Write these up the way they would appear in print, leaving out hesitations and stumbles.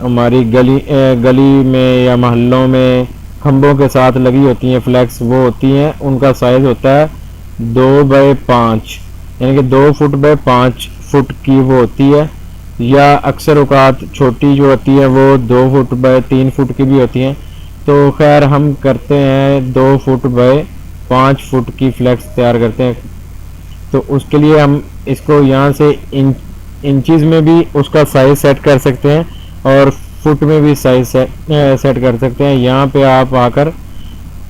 हमारी गली में या मोहल्लों में खंभों के साथ लगी होती हैं फ्लैक्स, वो होती हैं, उनका साइज़ होता है 2x5, यानी कि 2 फुट बाय 5 फुट की वो होती है। या अक्सर औकात छोटी जो होती है वो 2 फुट बाय 3 फुट की भी होती हैं। तो खैर हम करते हैं 2 फुट बाय 5 फुट की फ्लैक्स तैयार करते हैं। तो उसके लिए हम इसको यहाँ से इंचज़ में भी उसका साइज़ सेट कर सकते हैं और फुट में भी साइज़ सेट कर सकते हैं। यहाँ पे आप आकर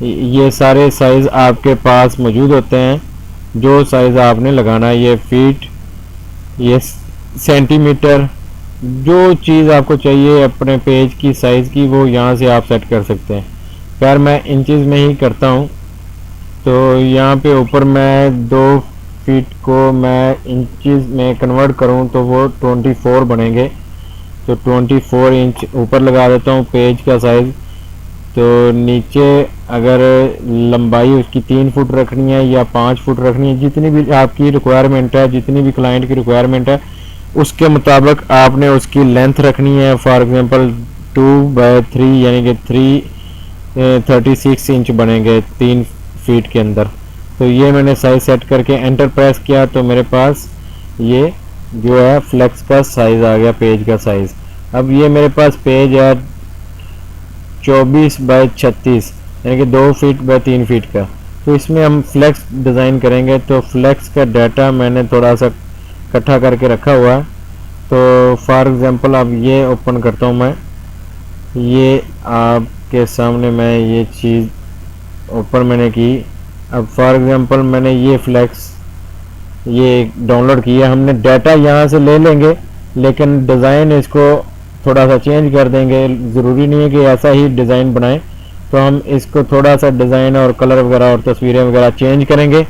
ये सारे साइज़ आपके पास मौजूद होते हैं, जो साइज़ आपने लगाना है, ये फीट, ये सेंटीमीटर, जो चीज़ आपको चाहिए अपने पेज की साइज़ की वो यहाँ से आप सेट कर सकते हैं। खैर मैं इंचज़ में ही करता हूँ। तो यहाँ पे ऊपर मैं 2 फीट को मैं इंचज़ में कन्वर्ट करूँ तो वो 24 बनेंगे। तो 24 इंच ऊपर लगा देता हूँ पेज का साइज़। तो नीचे अगर लंबाई उसकी 3 फुट रखनी है या 5 फुट रखनी है, जितनी भी आपकी रिक्वायरमेंट है, जितनी भी क्लाइंट की रिक्वायरमेंट है, उसके मुताबिक आपने उसकी लेंथ रखनी है। फॉर एग्जांपल 2x3 यानी कि 36 इंच बनेंगे 3 फीट के अंदर। तो ये मैंने साइज़ सेट करके एंटर प्रेस किया तो मेरे पास ये जो है फ्लेक्स का साइज़ आ गया, पेज का साइज़। अब ये मेरे पास पेज है 24x36 यानी कि 2 फीट बाय 3 फीट का। तो इसमें हम फ्लेक्स डिज़ाइन करेंगे। तो फ्लेक्स का डाटा मैंने थोड़ा सा इकट्ठा करके रखा हुआ है। तो फॉर एग्ज़ाम्पल अब ये ओपन करता हूँ मैं, ये आपके सामने मैं ये चीज़ ओपन मैंने की। अब फॉर एग्ज़ाम्पल मैंने ये फ्लेक्स ये डाउनलोड किया, हमने डाटा यहाँ से ले लेंगे लेकिन डिज़ाइन इसको थोड़ा सा चेंज कर देंगे। ज़रूरी नहीं है कि ऐसा ही डिज़ाइन बनाएं, तो हम इसको थोड़ा सा डिज़ाइन और कलर वगैरह और तस्वीरें वगैरह चेंज करेंगे।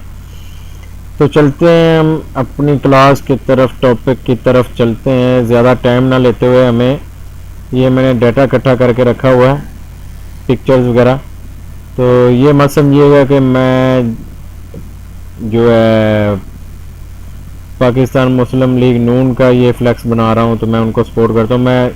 तो चलते हैं हम अपनी क्लास की तरफ, टॉपिक की तरफ चलते हैं, ज़्यादा टाइम ना लेते हुए। हमें ये मैंने डाटा इकट्ठा करके रखा हुआ है, पिक्चर्स वगैरह। तो ये मत समझिएगा कि मैं जो है पाकिस्तान मुस्लिम लीग नून का ये फ्लैक्स बना रहा हूँ तो मैं उनको सपोर्ट करता हूँ। मैं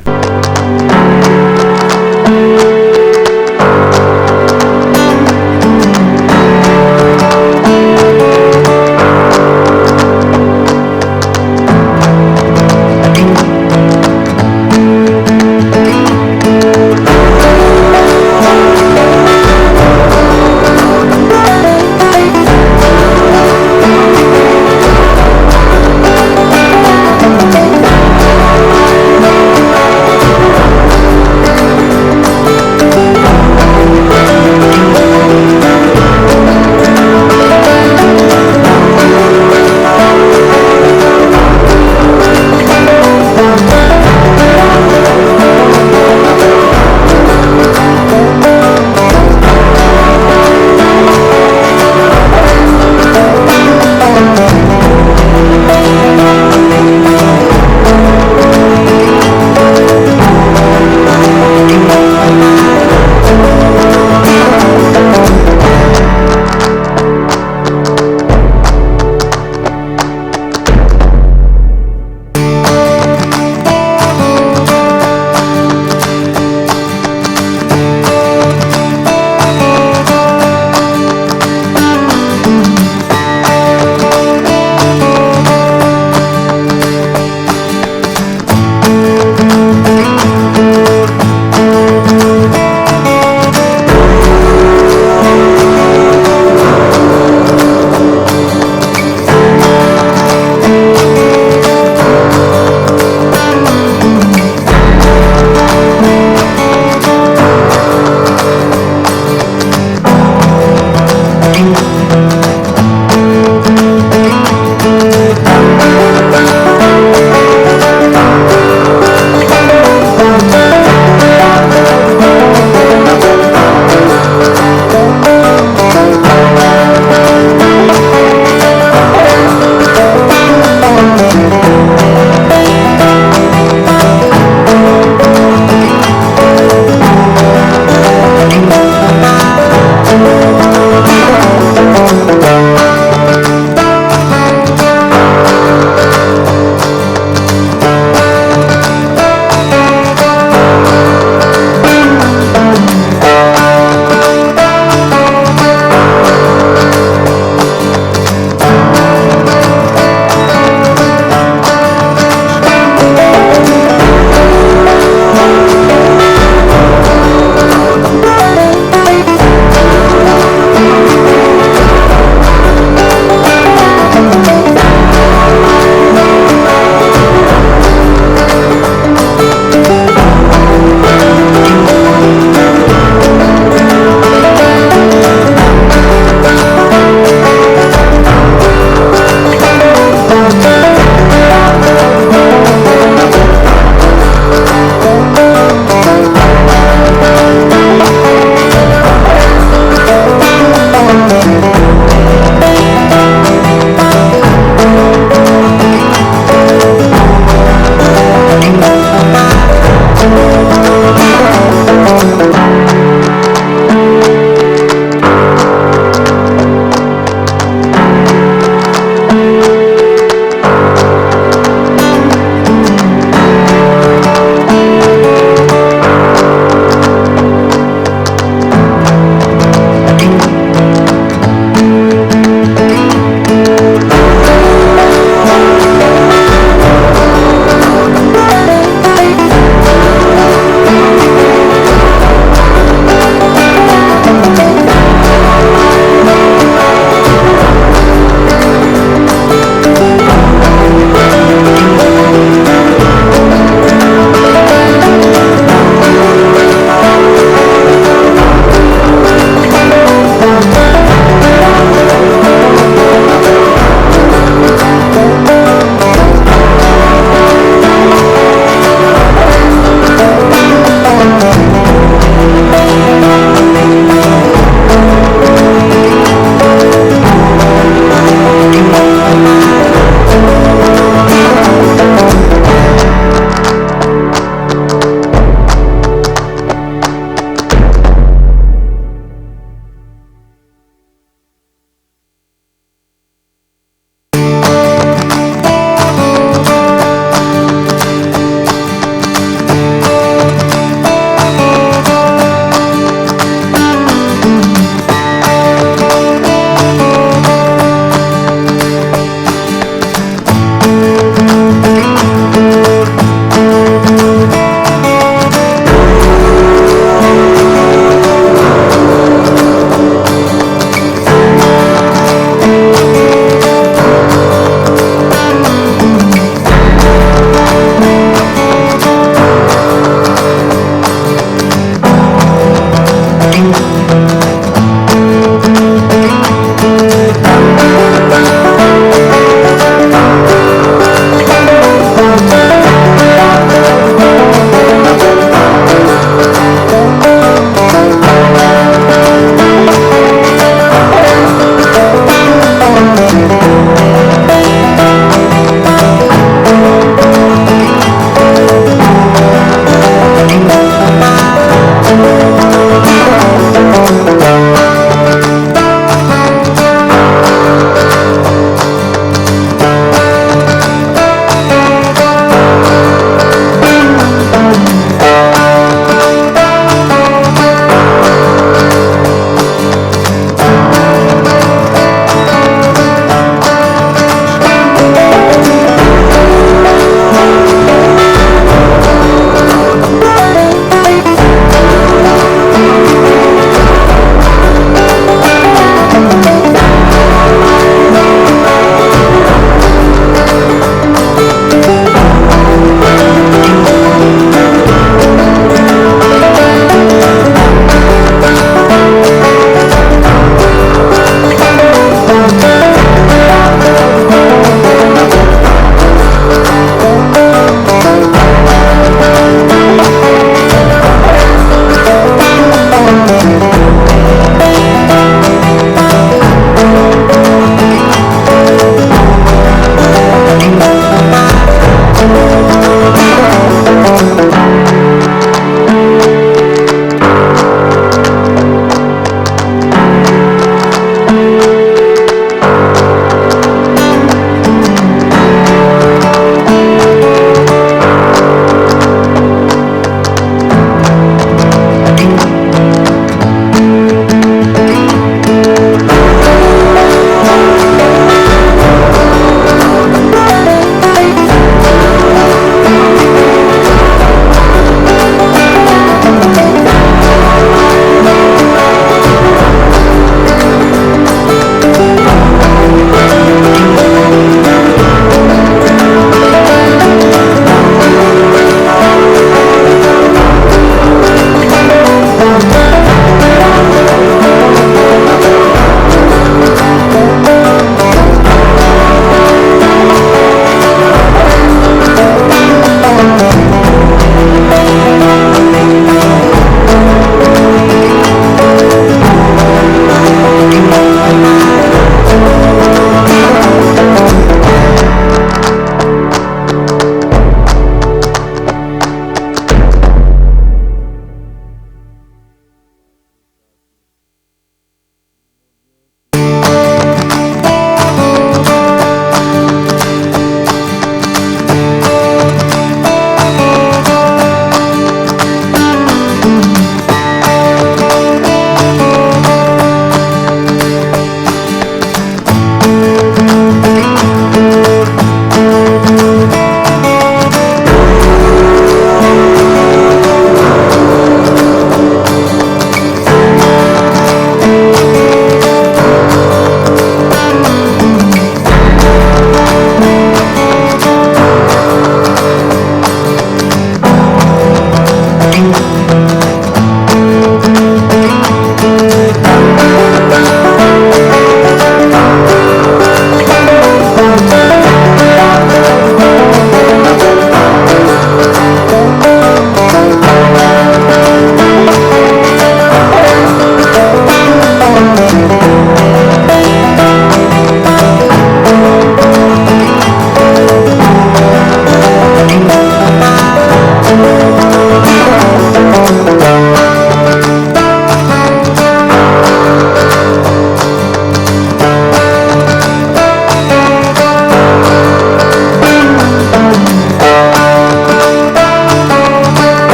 है।